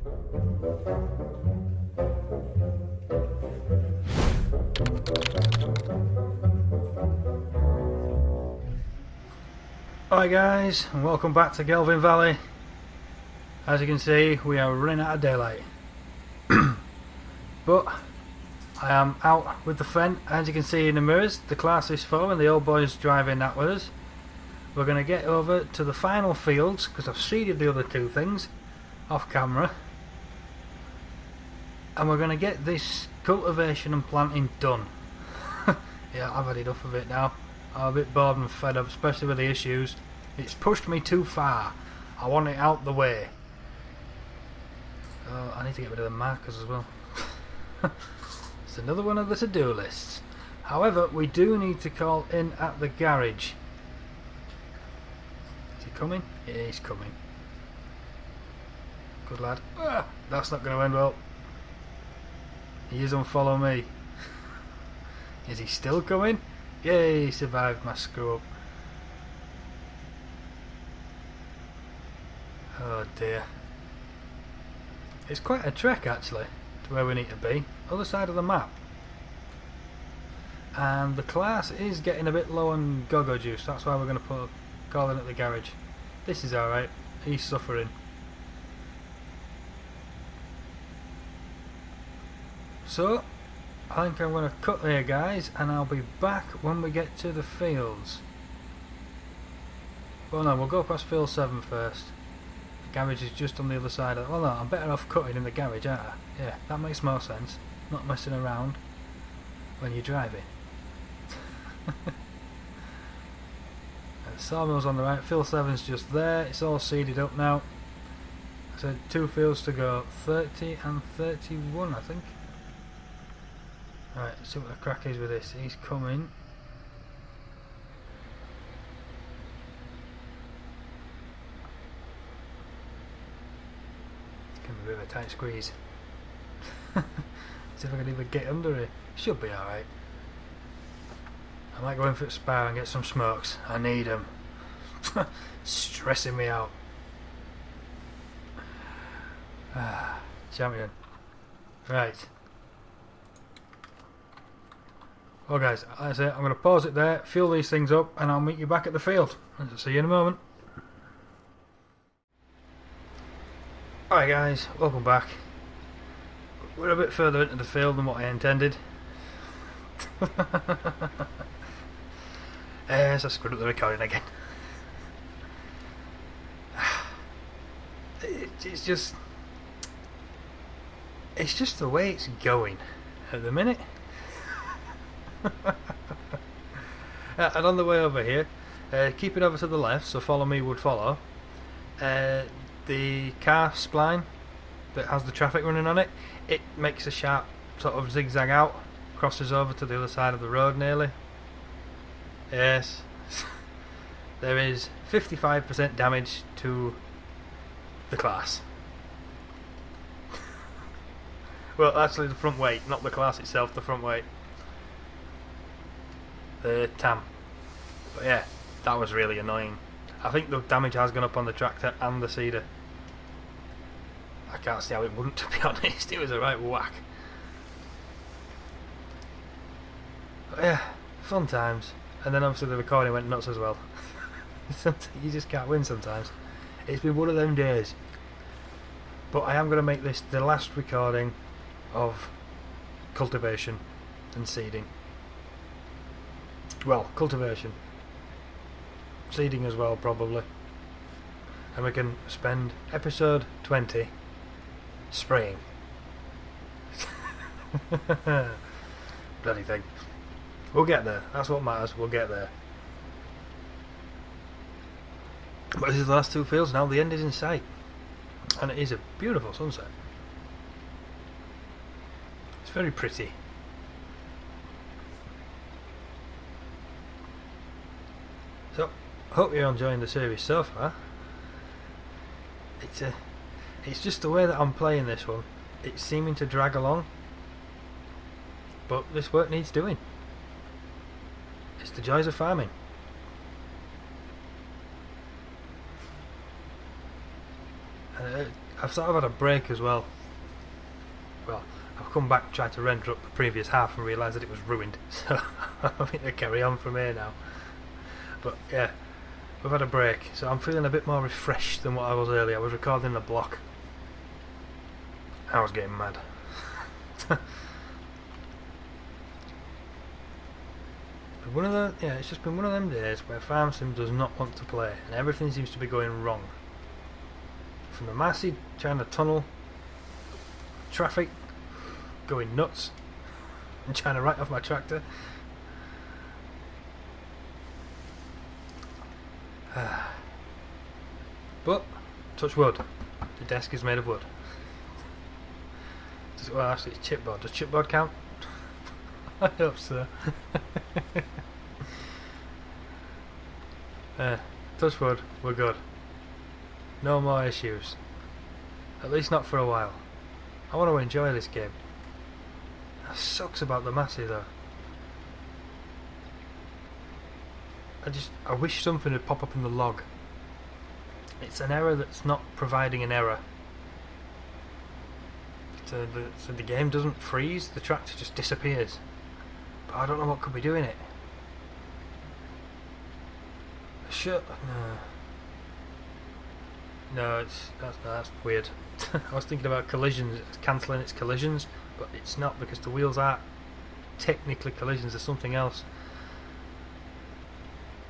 Hi guys, and welcome back to Gelvin Valley. As you can see, we are running out of daylight. But I am out with the friend. As you can see in the mirrors, the class is full and the old boy's driving that with us. We're going to get over to the final fields because I've seeded the other two things off camera. And we're going to get this cultivation and planting done. Yeah, I've had enough of it now. I'm a bit bored and fed up, especially with the issues. It's pushed me too far. I want it out the way. Oh, I need to get rid of the markers as well. It's another one of the to-do lists. However, we do need to call in at the garage. Is he coming? Yeah, he's coming. Good lad. Ah, that's not going to end well. He is unfollow me. Is he still coming? Yay, he survived my screw up. Oh dear. It's quite a trek actually to where we need to be. Other side of the map. And the class is getting a bit low on go-go juice. That's why we're going to call in at the garage. This is alright. He's suffering. So I think I'm going to cut there guys, and I'll be back when we get to the fields. Well no, we'll go past field 7 first. The garage is just on the other side of... Well no, I'm better off cutting in the garage, aren't I? Yeah, that makes more sense. Not messing around when you're driving. The sawmill's on the right, field 7's just there, it's all seeded up now. I said 2 fields to go, 30 and 31 I think. Right, let's see what the crack is with this. He's coming. It's going to be a bit of a tight squeeze. See if I can even get under it. Should be alright. I might go in for a spar and get some smokes. I need them. Stressing me out. Ah, champion. Right. Well guys, that's it. I'm going to pause it there, fill these things up, and I'll meet you back at the field. I'll see you in a moment. Alright guys, welcome back. We're a bit further into the field than what I intended. Yes, I screwed up the recording again. It's just the way it's going at the minute. And on the way over here, keeping over to the left, so follow me would follow, the car spline that has the traffic running on it, it makes a sharp sort of zigzag out, crosses over to the other side of the road nearly. Yes, there is 55% damage to the class. Well, actually the front weight, not the class itself, the front weight. The TAM. But yeah, that was really annoying. I think the damage has gone up on the tractor and the seeder. I can't see how it wouldn't, to be honest. It was a right whack. But yeah, fun times. And then obviously the recording went nuts as well. You just can't win sometimes. It's been one of them days. But I am going to make this the last recording of cultivation and seeding. Well, cultivation. Seeding as well, probably. And we can spend episode 20 spraying. Bloody thing. We'll get there. That's what matters. We'll get there. But this is the last 2 fields now. The end is in sight. And it is a beautiful sunset. It's very pretty. So, hope you're enjoying the series so far. It's just the way that I'm playing this one. It's seeming to drag along. But this work needs doing. It's the joys of farming. I've sort of had a break as well. Well, I've come back, tried to render up the previous half and realised that it was ruined, so I think to carry on from here now. But yeah, we've had a break, so I'm feeling a bit more refreshed than what I was earlier. I was recording a block. I was getting mad. It's just been one of them days where Farm Sim does not want to play, and everything seems to be going wrong. From the Massey trying to tunnel, traffic going nuts, and trying to write off my tractor. But, touch wood, the desk is made of wood. Well, actually it's chipboard. Does chipboard count? I hope so. Touch wood, we're good. No more issues. At least not for a while. I want to enjoy this game. That sucks about the Massey though. I wish something would pop up in the log. It's an error that's not providing an error. So the game doesn't freeze, the tractor just disappears. But I don't know what could be doing it. No, that's weird. I was thinking about collisions, it's cancelling its collisions, but it's not, because the wheels aren't technically collisions, there's something else.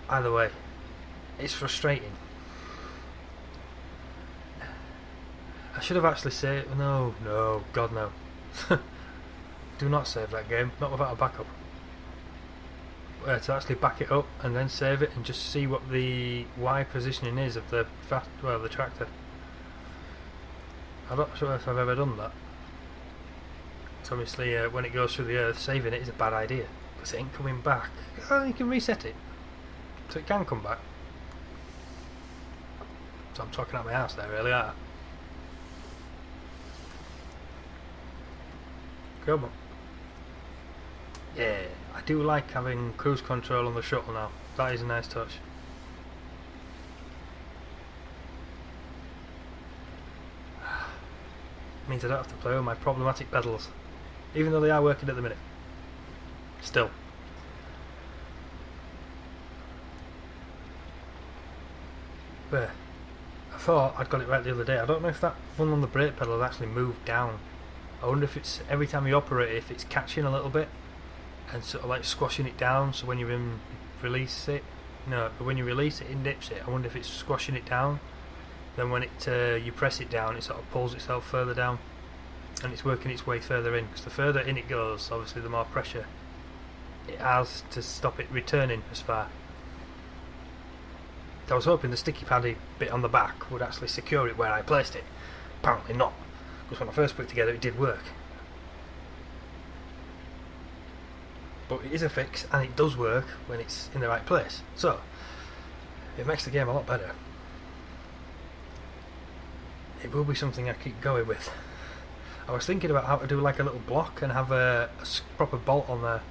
Either way, it's frustrating. I should have actually saved. No, God no. Do not save that game, not without a backup. To actually back it up and then save it and just see what the Y positioning is of the the tractor. I'm not sure if I've ever done that. So obviously when it goes through the earth, saving it is a bad idea, because it ain't coming back. Oh, you can reset it, so it can come back. So I'm talking out my house there really, aren't I? Come on. Yeah, I do like having cruise control on the shuttle now. That is a nice touch. Means I don't have to play with my problematic pedals, even though they are working at the minute. Still. But I thought I'd got it right the other day. I don't know if that one on the brake pedal has actually moved down. I wonder if it's every time you operate it, if it's catching a little bit and sort of like squashing it down, so when you release it, no, but when you release it, it nips it. I wonder if it's squashing it down. Then when you press it down, it sort of pulls itself further down, and it's working its way further in. Because the further in it goes, obviously, the more pressure it has to stop it returning as far. I was hoping the sticky paddy bit on the back would actually secure it where I placed it. Apparently not, because when I first put it together, it did work. But it is a fix, and it does work when it's in the right place. So it makes the game a lot better. It will be something I keep going with. I was thinking about how to do like a little block and have a proper bolt on there,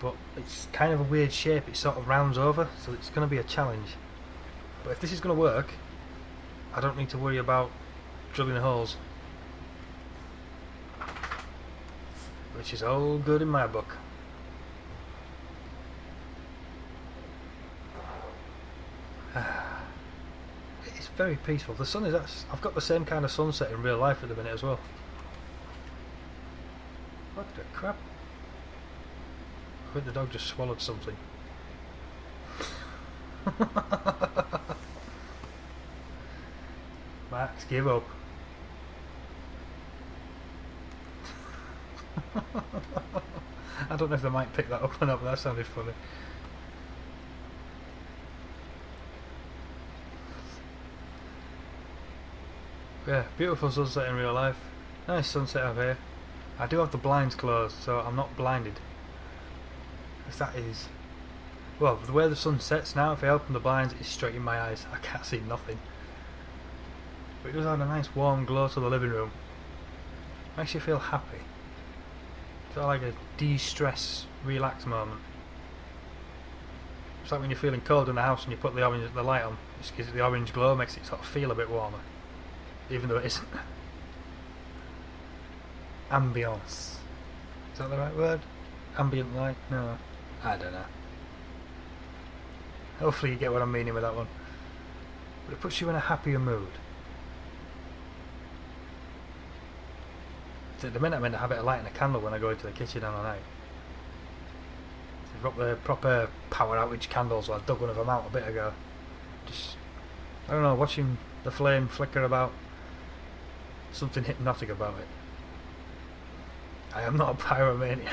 but it's kind of a weird shape. It sort of rounds over, so it's going to be a challenge. But if this is going to work, I don't need to worry about drilling holes, which is all good in my book. It's very peaceful. The sun is I've got the same kind of sunset in real life at the minute as well. What the crap? I think the dog just swallowed something. Max, give up. I don't know if they might pick that up or not, but that sounded funny. Yeah, beautiful sunset in real life. Nice sunset over here. I do have the blinds closed, so I'm not blinded. Because that is... Well, the way the sun sets now, if I open the blinds, it's straight in my eyes. I can't see nothing. But it does have a nice warm glow to the living room. Makes you feel happy. Feel like a de-stress, relax moment. It's like when you're feeling cold in the house and you put the light on. Just gives it the orange glow, makes it sort of feel a bit warmer. even though it isn't. Ambience. Is that the right word? Ambient light? No, I don't know. Hopefully you get what I'm meaning with that one. But it puts you in a happier mood. So at the minute I'm in the habit of lighting a candle when I go into the kitchen on a night. They've got the proper power outage candles, so I dug one of them out a bit ago. Just, I don't know, watching the flame flicker about. Something hypnotic about it. I am not a pyromaniac.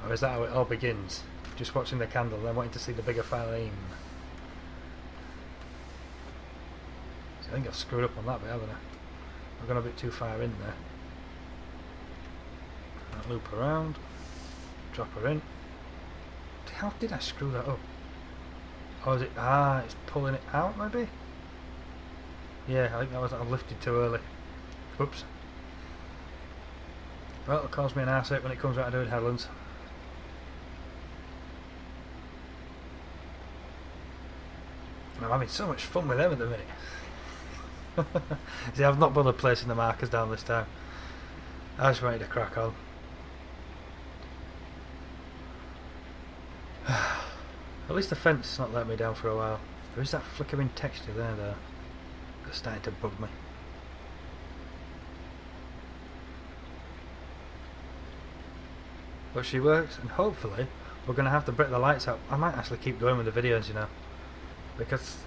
Or is that how it all begins? Just watching the candle, then wanting to see the bigger flame. So I think I've screwed up on that bit, haven't I? I've gone a bit too far in there. I'll loop around, drop her in. How did I screw that up? Oh, is it? Ah, it's pulling it out, maybe? Yeah, I think that was I've lifted too early. Whoops. Well, it'll cause me an arse ache when it comes out of doing headlands. I'm having so much fun with them at the minute. See, I've not bothered placing the markers down this time. I just wanted to crack on. At least the fence has not let me down for a while. There is that flickering texture there though. That's starting to bug me. But she works, and hopefully we're going to have to break the lights out. I might actually keep going with the videos, you know, because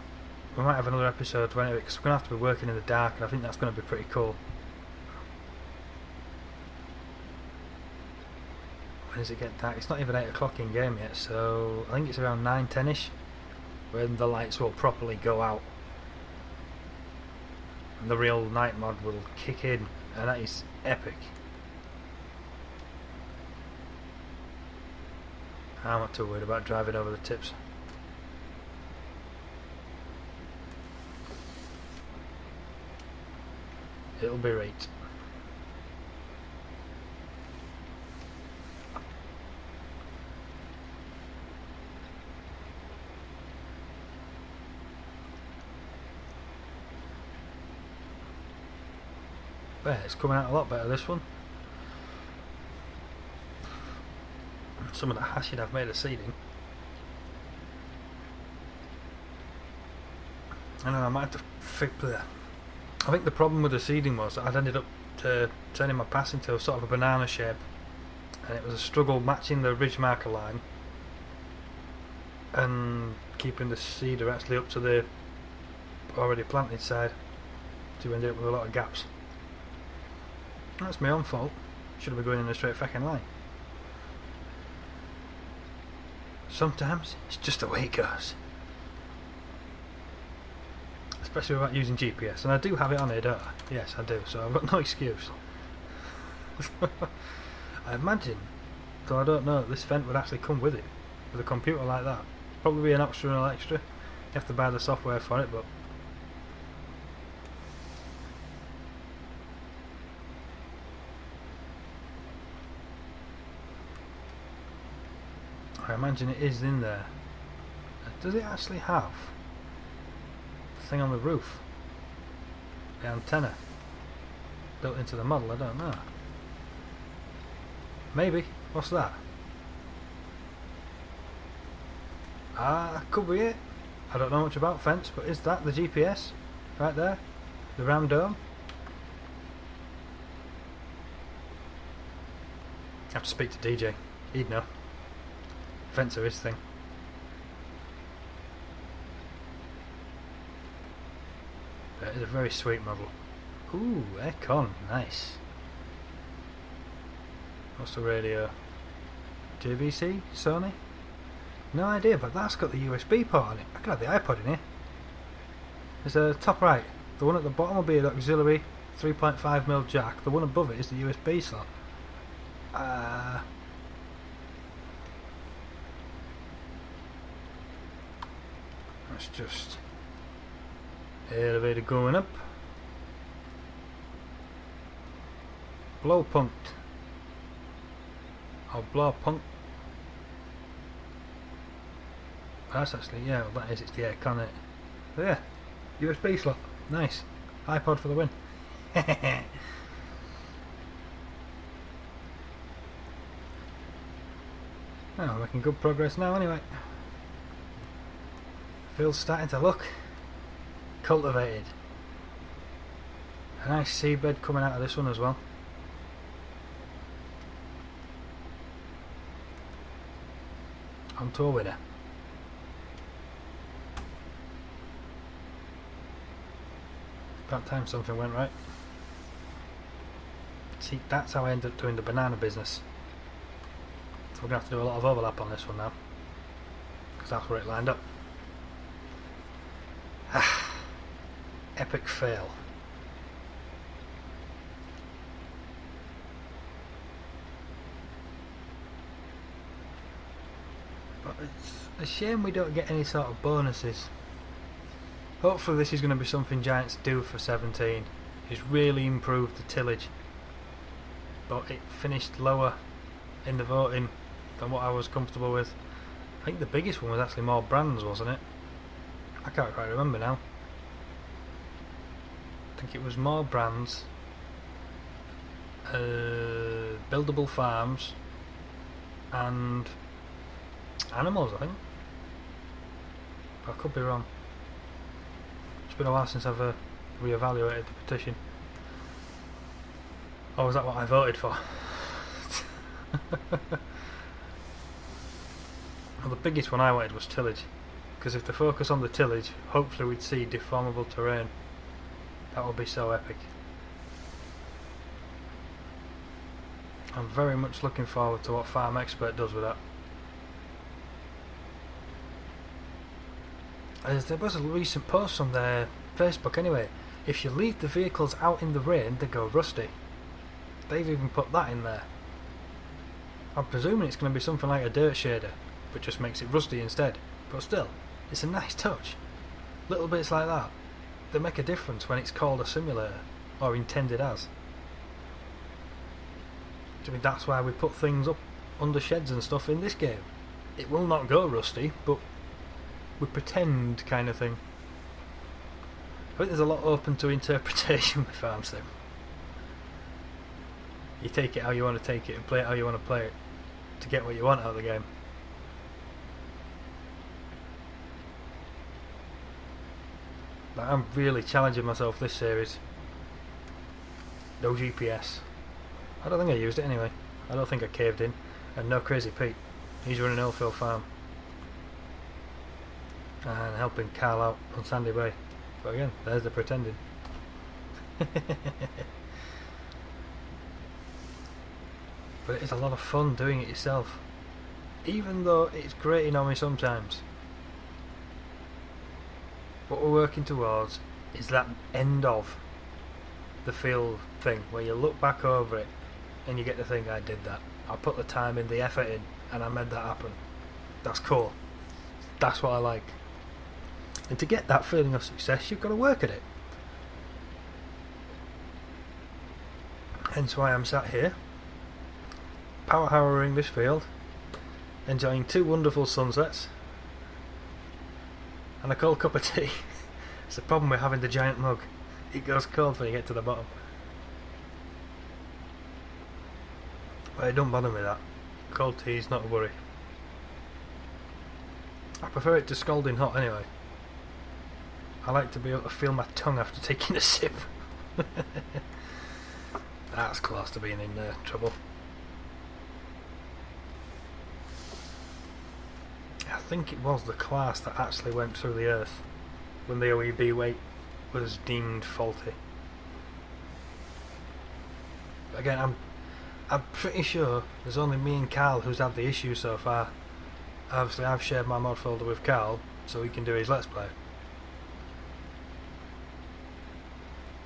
we might have another episode when because we're going to have to be working in the dark, and I think that's going to be pretty cool. When does it get dark? It's not even 8 o'clock in game yet, so I think it's around 9, 10ish when the lights will properly go out and the real night mod will kick in, and that is epic. I'm not too worried about driving over the tips. It'll be right. But it's coming out a lot better, this one. Some of the hashing I've made of seeding. I know I might have to fix there. I think the problem with the seeding was that I'd ended up turning my pass into a sort of a banana shape, and it was a struggle matching the ridge marker line and keeping the seeder actually up to the already planted side, so you ended up with a lot of gaps. That's my own fault. Should have been going in a straight fucking line. Sometimes it's just the way it goes. Especially without using GPS, and I do have it on here, don't I? Yes, I do, so I've got no excuse. I imagine, though I don't know, this vent would actually come with it, with a computer like that. Probably be an optional extra. You have to buy the software for it, but I imagine it is in there. Does it actually have the thing on the roof? The antenna built into the model? I don't know. Maybe. What's that? Ah, that could be it. I don't know much about fence, but is that the GPS? Right there? The round dome? I have to speak to DJ. He'd know. Fence are his thing. That is a very sweet model. Ooh, aircon, nice. What's the radio? JVC? Sony? No idea, but that's got the USB port on it. I could have the iPod in here. There's a top right. The one at the bottom will be an auxiliary 3.5mm jack. The one above it is the USB slot. That's just elevator going up. Blow punked. Or blow punk. That's actually, yeah, well, that is, it's the aircon, it. So yeah, USB slot, nice. iPod for the win. Oh, making good progress now anyway. Field's starting to look cultivated. A nice seabed coming out of this one as well. On to a winner. About time something went right. See, that's how I ended up doing the banana business. So we're going to have to do a lot of overlap on this one now, because that's where it lined up. Epic fail. But it's a shame we don't get any sort of bonuses. Hopefully this is going to be something Giants do for 17. It's really improved the tillage, but it finished lower in the voting than what I was comfortable with. I think the biggest one was actually more brands, wasn't it? I can't quite remember now. I think it was more brands, buildable farms, and animals, I think. I could be wrong. It's been a while since I've re-evaluated the petition. Or was that what I voted for? Well, the biggest one I wanted was tillage, because if they focus on the tillage, hopefully we'd see deformable terrain. That would be so epic. I'm very much looking forward to what Farm Expert does with that. There was a recent post on their Facebook anyway. If you leave the vehicles out in the rain, they go rusty. They've even put that in there. I'm presuming it's going to be something like a dirt shader, but just makes it rusty instead. But still, it's a nice touch. Little bits like that, they make a difference when it's called a simulator, or intended as. I mean, that's why we put things up under sheds and stuff in this game. It will not go rusty, but we pretend, kind of thing. I think there's a lot open to interpretation with Farm Sim. You take it how you want to take it and play it how you want to play it to get what you want out of the game. But I'm really challenging myself this series. No GPS. I don't think I used it anyway. I don't think I caved in. And no Crazy Pete. He's running Oilfield Farm. And helping Carl out on Sandy Bay. But again, there's the pretending. But it is a lot of fun doing it yourself. Even though it's grating on me sometimes. What we're working towards is that end of the field thing, where you look back over it and you get to think, I did that. I put the time in, the effort in, and I made that happen. That's cool. That's what I like. And to get that feeling of success, you've got to work at it. Hence why I'm sat here, power harrowing this field, enjoying two wonderful sunsets, and a cold cup of tea. It's the problem with having the giant mug. It goes cold when you get to the bottom. But it don't bother me that. Cold tea is not a worry. I prefer it to scalding hot anyway. I like to be able to feel my tongue after taking a sip. That's close to being in trouble. I think it was the class that actually went through the earth when the OEB weight was deemed faulty. Again, I'm pretty sure there's only me and Carl who's had the issue so far. Obviously I've shared my mod folder with Carl so he can do his Let's Play.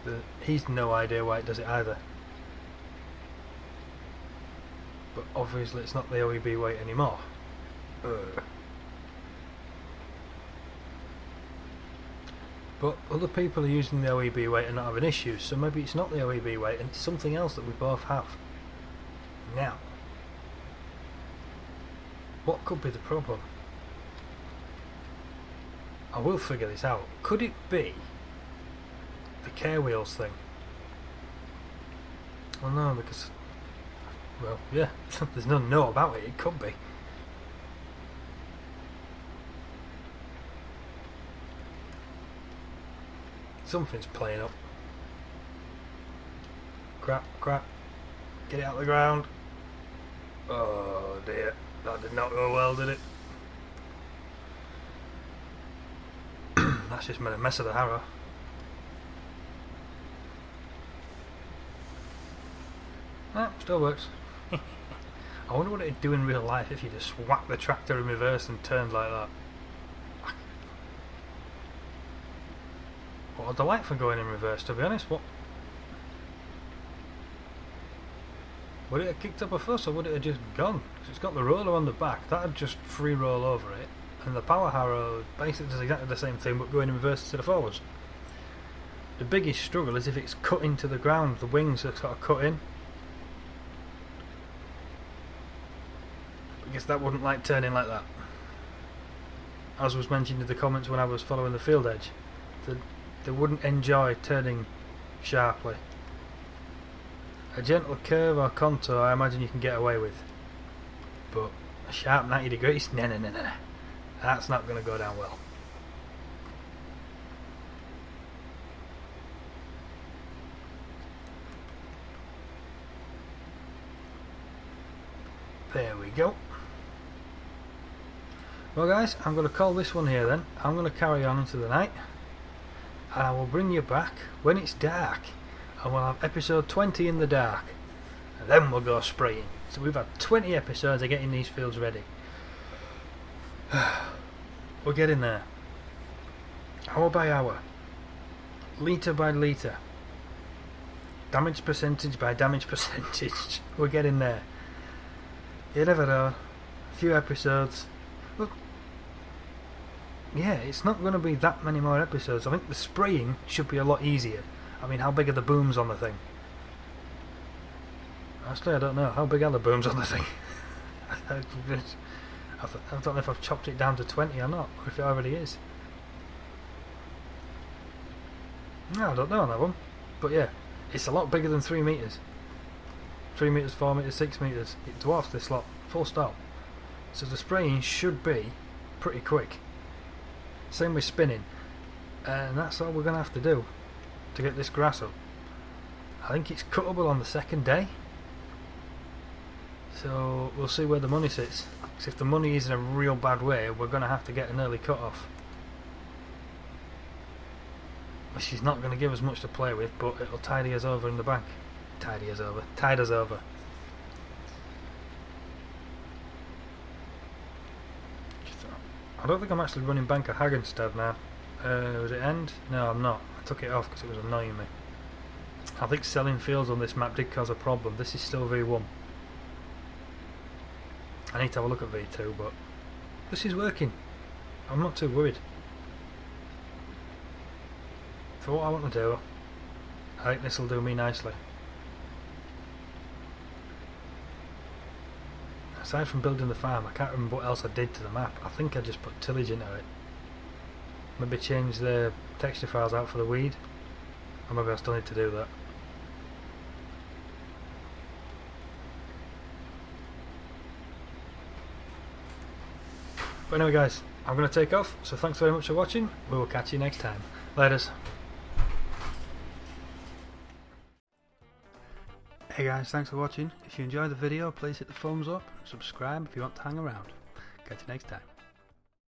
But he's no idea why it does it either. But obviously it's not the OEB weight anymore. But other people are using the OEB weight and not having issues, so maybe it's not the OEB weight and it's something else that we both have. Now, what could be the problem? I will figure this out. Could it be the care wheels thing? Well, no, because... Well, yeah, there's no know about it. It could be. Something's playing up. Crap, crap. Get it out of the ground. Oh dear. That did not go well, did it? That's just made a mess of the harrow. Ah, still works. I wonder what it'd do in real life if you just whack the tractor in reverse and turned like that. What a delight for going in reverse, to be honest. What? Would it have kicked up a fuss, or would it have just gone? Because it's got the roller on the back, that'd just free roll over it, and the power harrow basically does exactly the same thing but going in reverse instead of forwards. The biggest struggle is if it's cut into the ground, the wings are sort of cut in. I guess that wouldn't like turning like that. As was mentioned in the comments when I was following the field edge, they wouldn't enjoy turning sharply. A gentle curve or contour I imagine you can get away with, but a sharp 90 degrees, no, that's not going to go down well. There we go. Well guys, I'm going to call this one here then. I'm going to carry on into the night, and I will bring you back when it's dark, and we'll have episode 20 in the dark, and then we'll go spraying. So we've had 20 episodes of getting these fields ready. We're getting there, hour by hour, litre by litre, damage percentage by damage percentage. We're getting there. You never know, a few episodes. Look, yeah, it's not going to be that many more episodes. I think the spraying should be a lot easier. I mean, how big are the booms on the thing? Actually, I don't know. How big are the booms on the thing? I don't know if I've chopped it down to 20 or not, or if it already is. No, I don't know on that one. But yeah, it's a lot bigger than 3 metres. 3 metres, 4 metres, 6 metres. It dwarfs this lot, full stop. So the spraying should be pretty quick. Same with spinning. And that's all we're going to have to do to get this grass up. I think it's cuttable on the second day. So we'll see where the money sits. Because if the money is in a real bad way, we're going to have to get an early cut off. Which is not going to give us much to play with, but it'll tidy us over in the bank. Tide us over. I don't think I'm actually running Bank of Hagenstead now. Was it end? No, I'm not. I took it off because it was annoying me. I think selling fields on this map did cause a problem. This is still V1. I need to have a look at V2, but this is working. I'm not too worried. For what I want to do, I think this will do me nicely. Aside from building the farm, I can't remember what else I did to the map. I think I just put tillage into it. Maybe change the texture files out for the weed. Or maybe I still need to do that. But anyway guys, I'm going to take off, so thanks very much for watching. We will catch you next time. Laters. Hey guys, thanks for watching. If you enjoyed the video, please hit the thumbs up, subscribe if you want to hang around. Catch you next time.